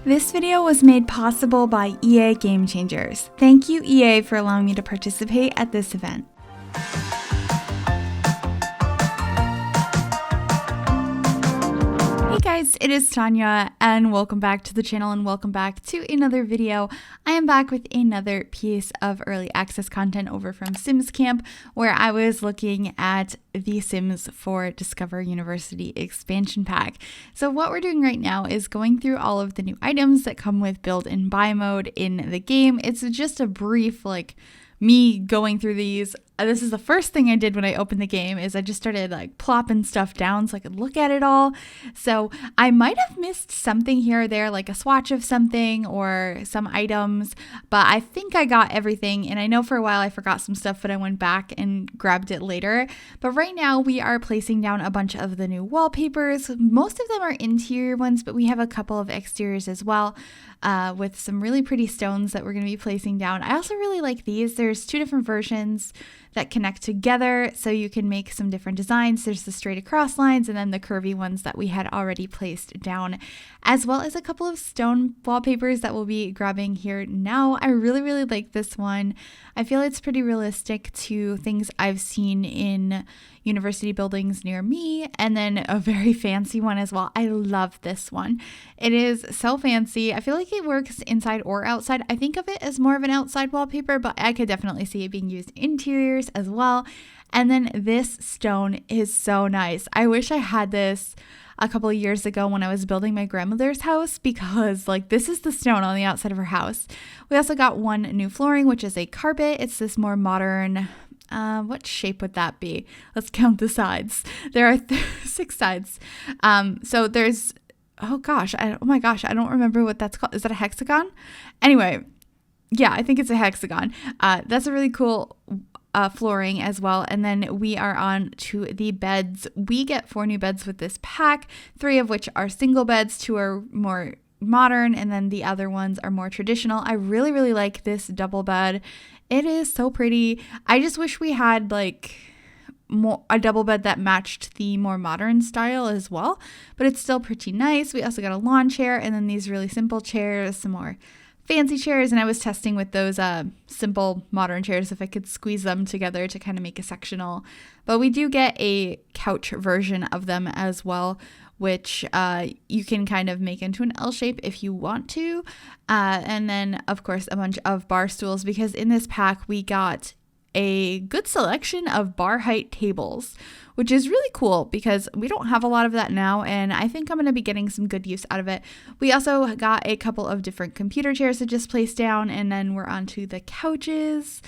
This video was made possible by EA Game Changers. Thank you, EA, for allowing me to participate at this event. Hey guys, it is Tanya, and welcome back to the channel and welcome back to another video. I am back with another piece of early access content over from Sims Camp, where I was looking at the Sims 4 Discover University expansion pack. So what we're doing right now is going through all of the new items that come with build and buy mode in the game. It's just a brief, me going through these. This is the first thing I did when I opened the game is I just started plopping stuff down so I could look at it all. So I might have missed something here or there, like a swatch of something or some items, but I think I got everything. And I know for a while I forgot some stuff, but I went back and grabbed it later. But right now we are placing down a bunch of the new wallpapers. Most of them are interior ones, but we have a couple of exteriors as well, with some really pretty stones that we're going to be placing down. I also really like these. There's two different versions that connect together, so you can make some different designs. There's the straight across lines and then the curvy ones that we had already placed down, as well as a couple of stone wallpapers that we'll be grabbing here now. I really like this one. I feel it's pretty realistic to things I've seen in university buildings near me, and then a very fancy one as well. I love this one. It is so fancy. I feel like it works inside or outside. I think of it as more of an outside wallpaper, but I could definitely see it being used interiors as well. And then this stone is so nice. I wish I had this a couple of years ago when I was building my grandmother's house, because this is the stone on the outside of her house. We also got one new flooring, which is a carpet. It's this more modern, what shape would that be? Let's count the sides. There are 6 sides. So there's, oh my gosh, I don't remember what that's called. Is that a hexagon? Anyway, yeah, I think it's a hexagon. That's a really cool flooring as well. And then we are on to the beds. We get 4 new beds with this pack, 3 of which are single beds, 2 are more modern, and then the other ones are more traditional. I really like this double bed. It is so pretty. I just wish we had a double bed that matched the more modern style as well, but it's still pretty nice. We also got a lawn chair, and then these really simple chairs, some more fancy chairs, and I was testing with those simple modern chairs if I could squeeze them together to kind of make a sectional. But we do get a couch version of them as well, which you can kind of make into an L shape if you want to. And then, of course, a bunch of bar stools, because in this pack we got a good selection of bar height tables, which is really cool because we don't have a lot of that now, and I think I'm going to be getting some good use out of it. We also got a couple of different computer chairs to just place down, and then we're onto the couches.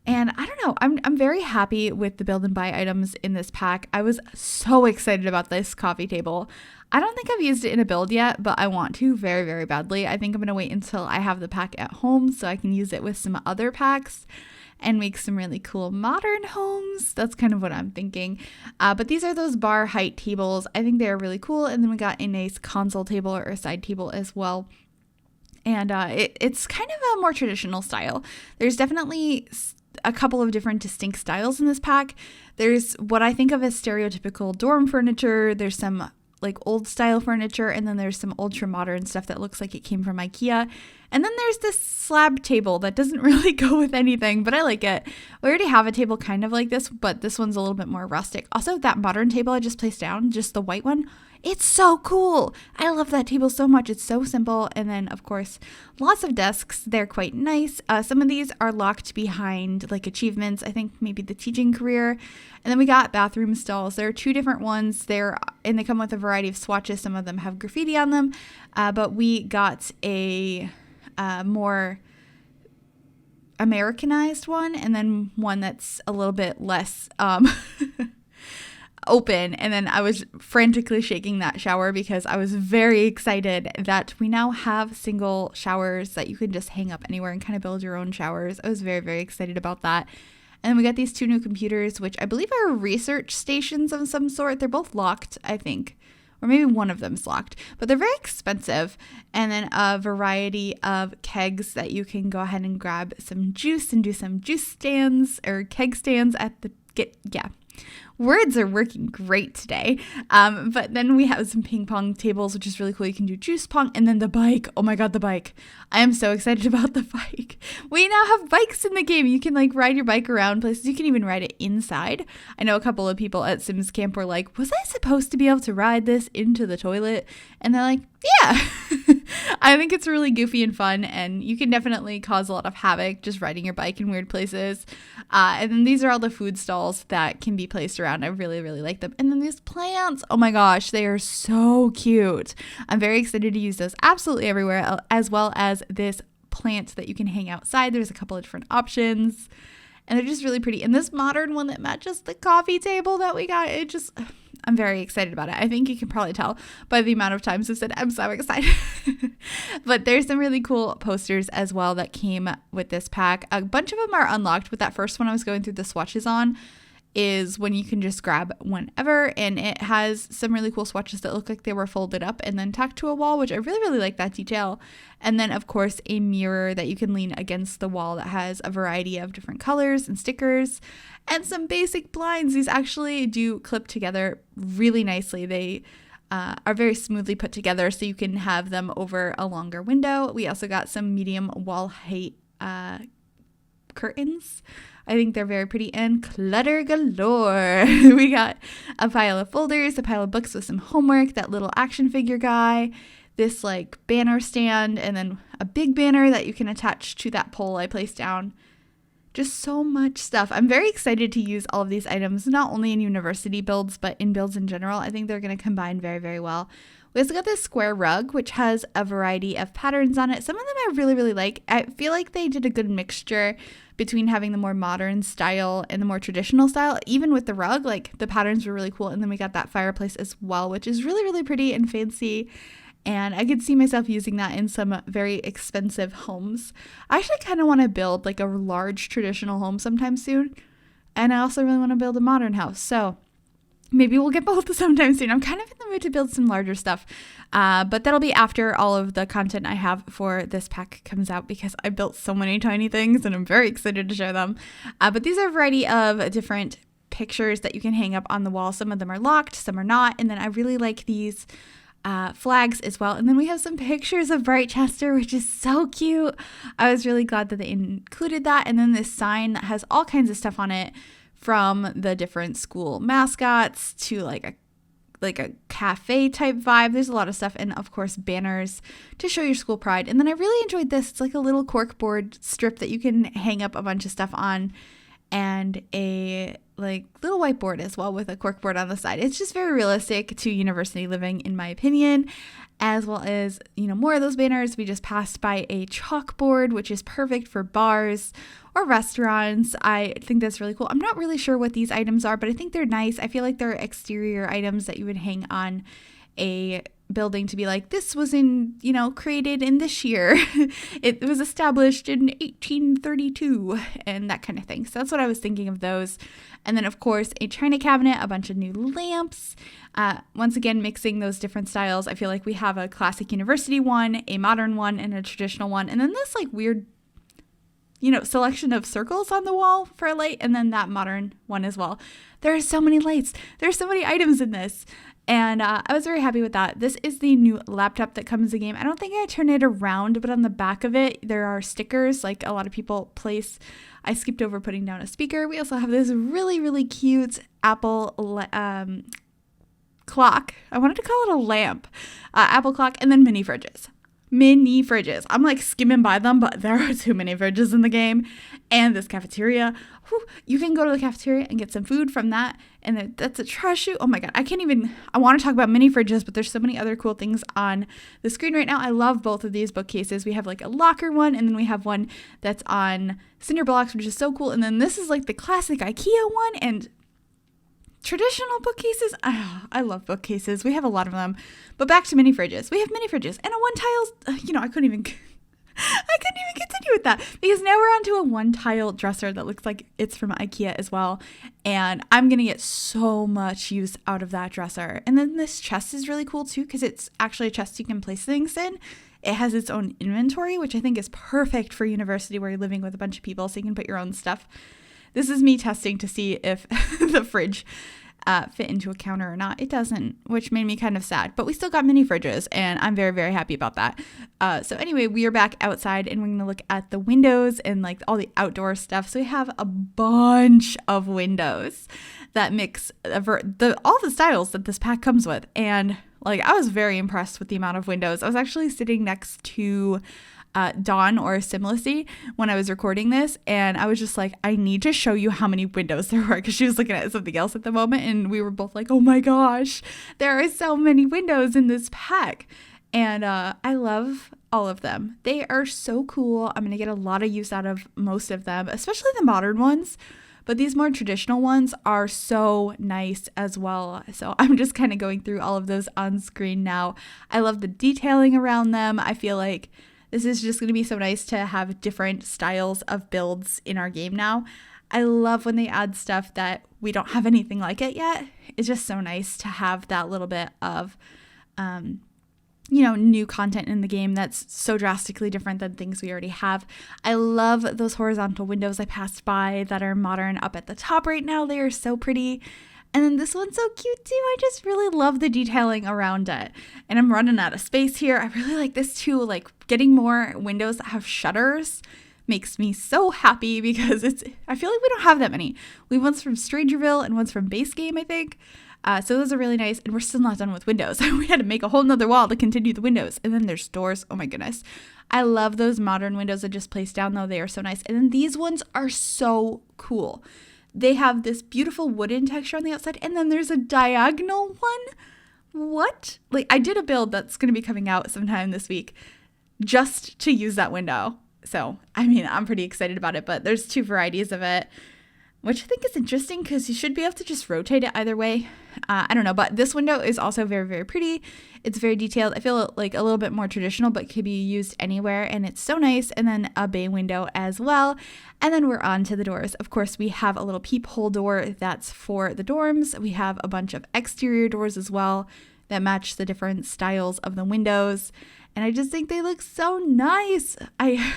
And I don't know, I'm very happy with the build and buy items in this pack. I was so excited about this coffee table. I don't think I've used it in a build yet, but I want to very badly. I think I'm going to wait until I have the pack at home so I can use it with some other packs and make some really cool modern homes. That's kind of what I'm thinking. But these are those bar height tables. I think they're really cool. And then we got a nice console table or a side table as well. And it's kind of a more traditional style. There's definitely a couple of different distinct styles in this pack. There's what I think of as stereotypical dorm furniture. There's some old style furniture, and then there's some ultra modern stuff that looks like it came from IKEA. And then there's this slab table that doesn't really go with anything, but I like it. We already have a table kind of like this, but this one's a little bit more rustic. Also, that modern table I just placed down, just the white one, it's so cool. I love that table so much. It's so simple. And then, of course, lots of desks. They're quite nice. Some of these are locked behind achievements. I think maybe the teaching career. And then we got bathroom stalls. There are 2 different ones. They come with a variety of swatches. Some of them have graffiti on them. But we got a more Americanized one, and then one that's a little bit less open. And then I was frantically shaking that shower because I was very excited that we now have single showers that you can just hang up anywhere and kind of build your own showers. I was very excited about that. And then we got these 2 new computers, which I believe are research stations of some sort. They're both locked, I think, or maybe one of them's locked, but they're very expensive. And then a variety of kegs that you can go ahead and grab some juice and do some juice stands or keg stands at the Words are working great today. But then we have some ping pong tables, which is really cool. You can do juice pong, and then the bike. Oh my God, the bike. I am so excited about the bike. We now have bikes in the game. You can like ride your bike around places. You can even ride it inside. I know a couple of people at Sims Camp were like, was I supposed to be able to ride this into the toilet? And they're like, yeah. I think it's really goofy and fun, and you can definitely cause a lot of havoc just riding your bike in weird places. And then these are all the food stalls that can be placed around. I really, really like them. And then these plants, oh my gosh, they are so cute. I'm very excited to use those absolutely everywhere, as well as this plant that you can hang outside. There's a couple of different options, and they're just really pretty. And this modern one that matches the coffee table that we got, I'm very excited about it. I think you can probably tell by the amount of times I've said I'm so excited. But there's some really cool posters as well that came with this pack. A bunch of them are unlocked, but that first one I was going through the swatches on is when you can just grab whenever, and it has some really cool swatches that look like they were folded up and then tacked to a wall, which I really, really like that detail. And then of course a mirror that you can lean against the wall that has a variety of different colors and stickers, and some basic blinds. These actually do clip together really nicely. They are very smoothly put together, so you can have them over a longer window. We also got some medium wall height curtains. I think they're very pretty, and clutter galore. We got a pile of folders, a pile of books with some homework, that little action figure guy, this like banner stand, and then a big banner that you can attach to that pole I placed down. Just so much stuff. I'm very excited to use all of these items, not only in university builds, but in builds in general. I think they're going to combine very, very well. We also got this square rug, which has a variety of patterns on it. Some of them I really, really like. I feel like they did a good mixture between having the more modern style and the more traditional style. Even with the rug, like the patterns were really cool. And then we got that fireplace as well, which is really, really pretty and fancy. And I could see myself using that in some very expensive homes. I actually kind of want to build like a large traditional home sometime soon. And I also really want to build a modern house. So maybe we'll get both sometime soon. I'm kind of in the mood to build some larger stuff. But that'll be after all of the content I have for this pack comes out, because I built so many tiny things and I'm very excited to show them. But these are a variety of different pictures that you can hang up on the wall. Some of them are locked, some are not. And then I really like these flags as well. And then we have some pictures of Brightchester, which is so cute. I was really glad that they included that. And then this sign that has all kinds of stuff on it, from the different school mascots to like a cafe type vibe. There's a lot of stuff, and of course banners to show your school pride. And then I really enjoyed this. It's like a little corkboard strip that you can hang up a bunch of stuff on, and a like little whiteboard as well with a corkboard on the side. It's just very realistic to university living, in my opinion, as well as, you know, more of those banners. We just passed by a chalkboard, which is perfect for bars or restaurants. I think that's really cool. I'm not really sure what these items are, but I think they're nice. I feel like they're exterior items that you would hang on a building to be like, this was created in this year. It was established in 1832 and that kind of thing. So that's what I was thinking of those. And then of course a china cabinet, a bunch of new lamps. Once again, mixing those different styles. I feel like we have a classic university one, a modern one, and a traditional one. And then this like weird, selection of circles on the wall for a light, and then that modern one as well. There are so many lights. There's so many items in this. And I was very happy with that. This is the new laptop that comes in the game. I don't think I turned it around, but on the back of it, there are stickers like a lot of people place. I skipped over putting down a speaker. We also have this really, really cute Apple clock. I wanted to call it a lamp. Apple clock, and then mini fridges. I'm like skimming by them, but there are too many fridges in the game. And this cafeteria. Whew, you can go to the cafeteria and get some food from that. And that's a trash chute. Oh my God. I want to talk about mini fridges, but there's so many other cool things on the screen right now. I love both of these bookcases. We have like a locker one, and then we have one that's on cinder blocks, which is so cool. And then this is like the classic IKEA one, and traditional bookcases. I love bookcases. We have a lot of them. But back to mini fridges. We have mini fridges and a one tile. I couldn't even continue with that, because now we're onto a one tile dresser that looks like it's from IKEA as well. And I'm going to get so much use out of that dresser. And then this chest is really cool too, because it's actually a chest you can place things in. It has its own inventory, which I think is perfect for university where you're living with a bunch of people, so you can put your own stuff This is me testing to see if the fridge fit into a counter or not. It doesn't, which made me kind of sad, but we still got mini fridges and I'm very, very happy about that. So anyway, we are back outside and we're going to look at the windows and like all the outdoor stuff. So we have a bunch of windows that mix all the styles that this pack comes with. And like, I was very impressed with the amount of windows. I was actually sitting next to Dawn or Simlicy when I was recording this, and I was just like, I need to show you how many windows there were, because she was looking at something else at the moment and we were both like, oh my gosh, there are so many windows in this pack. And I love all of them. They are so cool. I'm gonna get a lot of use out of most of them, especially the modern ones, but these more traditional ones are so nice as well. So I'm just kind of going through all of those on screen now. I love the detailing around them. I feel like this is just going to be so nice to have different styles of builds in our game now. I love when they add stuff that we don't have anything like it yet. It's just so nice to have that little bit of, new content in the game that's so drastically different than things we already have. I love those horizontal windows I passed by that are modern up at the top right now. They are so pretty. And then this one's so cute too. I just really love the detailing around it. And I'm running out of space here. I really like this too. Like getting more windows that have shutters makes me so happy, because I feel like we don't have that many. We have ones from Strangerville and ones from base game, I think. So those are really nice. And we're still not done with windows. We had to make a whole nother wall to continue the windows. And then there's doors. Oh my goodness. I love those modern windows I just placed down though. They are so nice. And then these ones are so cool. They have this beautiful wooden texture on the outside, and then there's a diagonal one. What? Like, I did a build that's going to be coming out sometime this week just to use that window. So, I mean, I'm pretty excited about it, but there's two varieties of it, which I think is interesting because you should be able to just rotate it either way. I don't know, but this window is also very, very pretty. It's very detailed. I feel like a little bit more traditional, but could be used anywhere, and it's so nice. And then a bay window as well. And then we're on to the doors. Of course, we have a little peephole door that's for the dorms. We have a bunch of exterior doors as well that match the different styles of the windows. And I just think they look so nice. I'm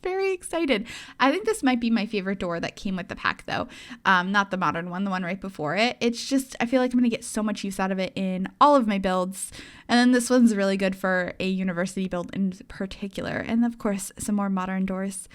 very excited. I think this might be my favorite door that came with the pack though. Not the modern one, the one right before it. It's just, I feel like I'm going to get so much use out of it in all of my builds. And then this one's really good for a university build in particular. And of course, some more modern doors.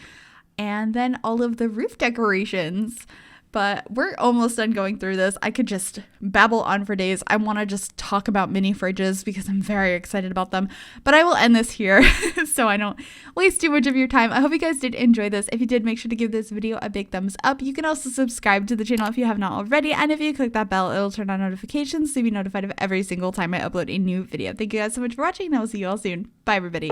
And then all of the roof decorations. But we're almost done going through this. I could just babble on for days. I want to just talk about mini fridges because I'm very excited about them. But I will end this here so I don't waste too much of your time. I hope you guys did enjoy this. If you did, make sure to give this video a big thumbs up. You can also subscribe to the channel if you have not already. And if you click that bell, it'll turn on notifications so you'll be notified of every single time I upload a new video. Thank you guys so much for watching, and I will see you all soon. Bye, everybody.